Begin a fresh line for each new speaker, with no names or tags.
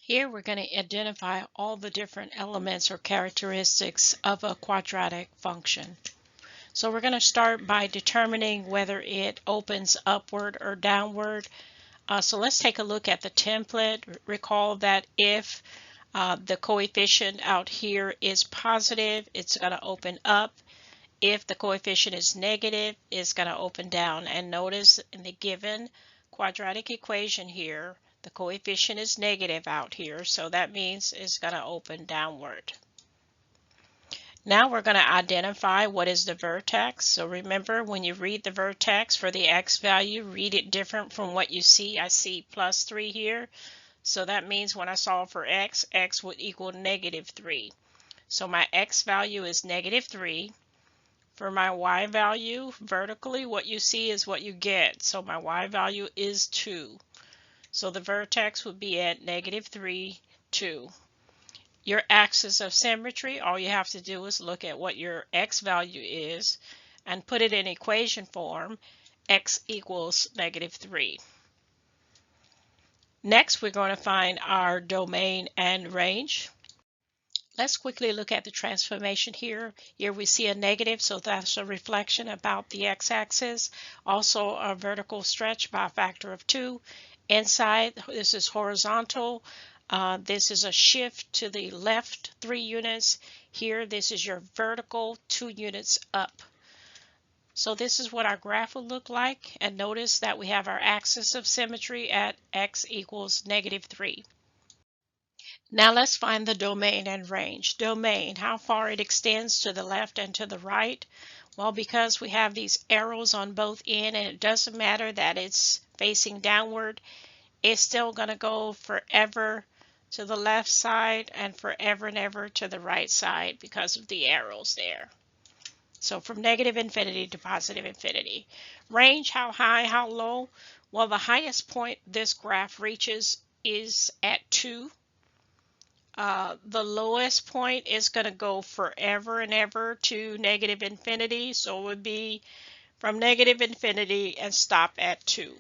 Here we're going to identify all the different elements or characteristics of a quadratic function. So we're going to start by determining whether it opens upward or downward. So let's take a look at the template. Recall that if the coefficient out here is positive, it's going to open up. If the coefficient is negative, it's going to open down. And notice in the given quadratic equation here, the coefficient is negative out here, so that means it's going to open downward. Now we're going to identify what is the vertex. So remember, when you read the vertex for the x value, read it different from what you see. I see +3 here, so that means when I solve for x, x would equal -3. So my x value is -3. For my y value, vertically, what you see is what you get. So my y value is 2. So the vertex would be at -3, 2. Your axis of symmetry, all you have to do is look at what your x value is and put it in equation form, x equals -3. Next, we're going to find our domain and range. Let's quickly look at the transformation here. Here we see a negative, so that's a reflection about the x-axis. Also a vertical stretch by a factor of 2. Inside, this is horizontal. This is a shift to the left 3 units. Here, this is your vertical 2 units up. So this is what our graph will look like. And notice that we have our axis of symmetry at x equals -3. Now let's find the domain and range. Domain, how far it extends to the left and to the right. Well, because we have these arrows on both ends, and it doesn't matter that it's facing downward, it's still going to go forever to the left side and forever and ever to the right side because of the arrows there. So from -infinity to +infinity. Range, how high, how low? Well, the highest point this graph reaches is at 2. The lowest point is going to go forever and ever to -infinity. So it would be from -infinity and stop at 2.